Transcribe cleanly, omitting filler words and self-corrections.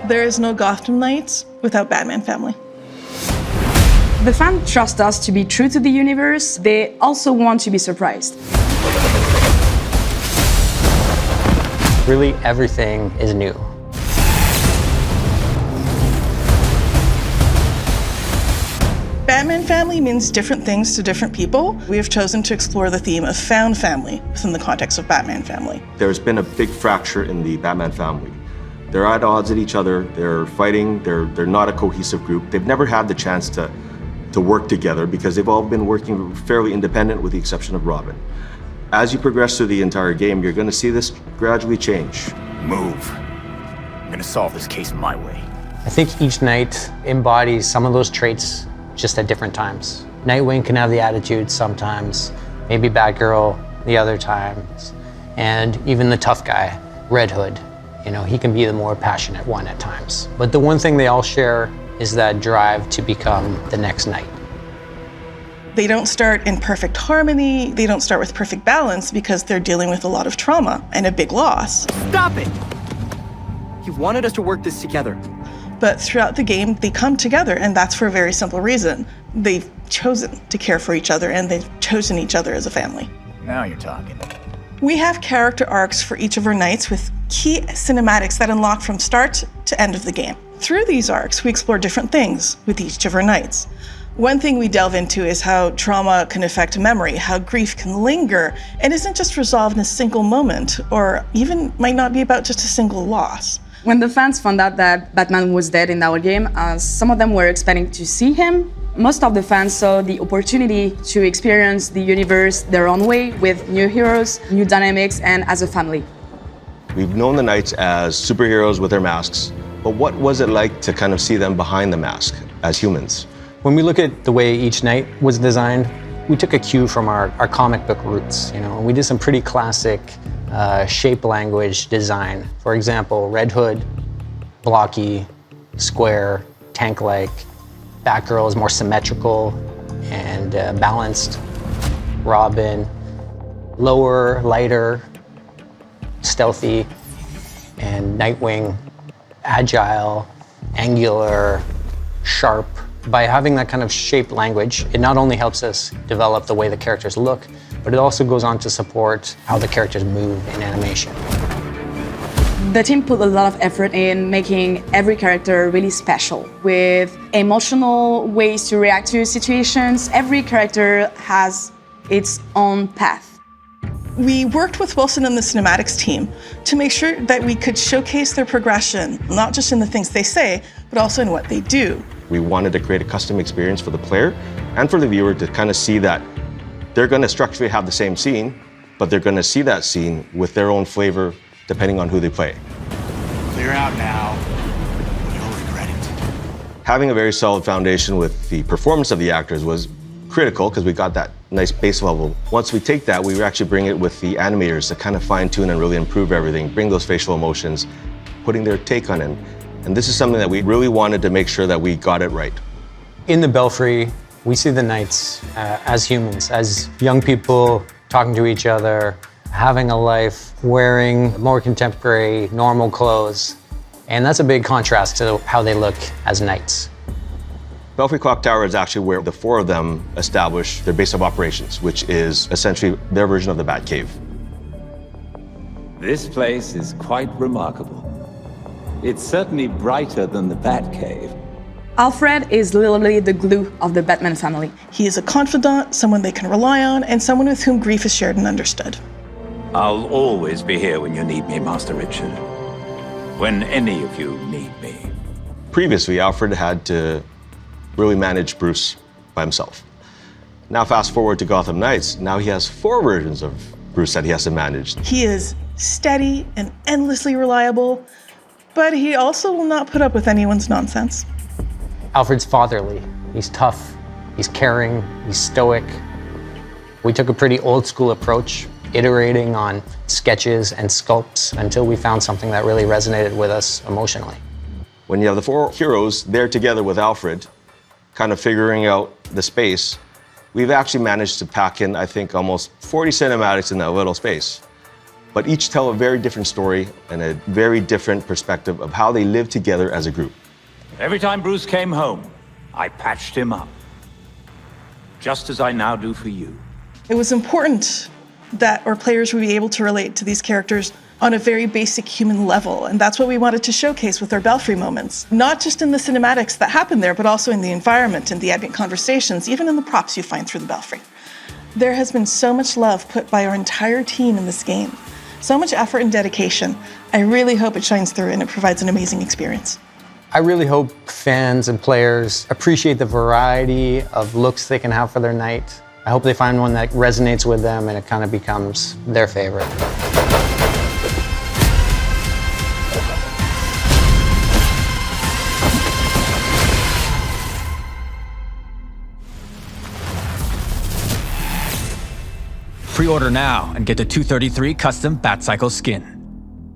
There is no Gotham Knights without Batman family. The fans trust us to be true to the universe. They also want to be surprised. Really, everything is new. Batman family means different things to different people. We have chosen to explore the theme of found family within the context of Batman family. There's been a big fracture in the Batman family. They're at odds with each other, they're fighting, they're not a cohesive group. They've never had the chance to work together because they've all been working fairly independent with the exception of Robin. As you progress through the entire game, you're going to see this gradually change. Move. I'm going to solve this case my way. I think each knight embodies some of those traits just at different times. Nightwing can have the attitude sometimes, maybe Batgirl the other times, and even the tough guy, Red Hood. You know, he can be the more passionate one at times. But the one thing they all share is that drive to become the next knight. They don't start in perfect harmony, they don't start with perfect balance because they're dealing with a lot of trauma and a big loss. Stop it! You wanted us to work this together. But throughout the game, they come together, and that's for a very simple reason. They've chosen to care for each other, and they've chosen each other as a family. Now you're talking. We have character arcs for each of our knights with key cinematics that unlock from start to end of the game. Through these arcs, we explore different things with each of our knights. One thing we delve into is how trauma can affect memory, how grief can linger, and isn't just resolved in a single moment, or even might not be about just a single loss. When the fans found out that Batman was dead in our game, some of them were expecting to see him. Most of the fans saw the opportunity to experience the universe their own way with new heroes, new dynamics, and as a family. We've known the Knights as superheroes with their masks, but what was it like to kind of see them behind the mask as humans? When we look at the way each knight was designed, we took a cue from our comic book roots. You know, we did some pretty classic shape language design. For example, Red Hood, blocky, square, tank-like. Batgirl is more symmetrical and balanced. Robin, lower, lighter, stealthy. And Nightwing, agile, angular, sharp. By having that kind of shape language, it not only helps us develop the way the characters look, but it also goes on to support how the characters move in animation. The team put a lot of effort in making every character really special, with emotional ways to react to situations. Every character has its own path. We worked with Wilson and the cinematics team to make sure that we could showcase their progression, not just in the things they say, but also in what they do. We wanted to create a custom experience for the player and for the viewer to kind of see that they're going to structurally have the same scene, but they're going to see that scene with their own flavor depending on who they play. Clear out now. You'll regret it. Having a very solid foundation with the performance of the actors was critical because we got that nice base level. Once we take that, we actually bring it with the animators to kind of fine-tune and really improve everything, bring those facial emotions, putting their take on it. And this is something that we really wanted to make sure that we got it right. In the Belfry, we see the knights as humans, as young people talking to each other, having a life, wearing more contemporary, normal clothes. And that's a big contrast to how they look as knights. Belfry Clock Tower is actually where the four of them establish their base of operations, which is essentially their version of the Batcave. This place is quite remarkable. It's certainly brighter than the Batcave. Alfred is literally the glue of the Batman family. He is a confidant, someone they can rely on, and someone with whom grief is shared and understood. I'll always be here when you need me, Master Richard. When any of you need me. Previously, Alfred had to really manage Bruce by himself. Now fast forward to Gotham Knights, now he has 4 versions of Bruce that he has to manage. He is steady and endlessly reliable, but he also will not put up with anyone's nonsense. Alfred's fatherly. He's tough, he's caring, he's stoic. We took a pretty old school approach, iterating on sketches and sculpts until we found something that really resonated with us emotionally. When you have the 4 heroes there together with Alfred, kind of figuring out the space, we've actually managed to pack in, I think, almost 40 cinematics in that little space. but each tell a very different story and a very different perspective of how they live together as a group. Every time Bruce came home, I patched him up. Just as I now do for you. It was important that our players would be able to relate to these characters on a very basic human level, and that's what we wanted to showcase with our Belfry moments. Not just in the cinematics that happen there, but also in the environment and the ambient conversations, even in the props you find through the Belfry. There has been so much love put by our entire team in this game, so much effort and dedication. I really hope it shines through and it provides an amazing experience. I really hope fans and players appreciate the variety of looks they can have for their night. I hope they find one that resonates with them and it kind of becomes their favorite. Pre-order now and get the 233 custom Batcycle skin.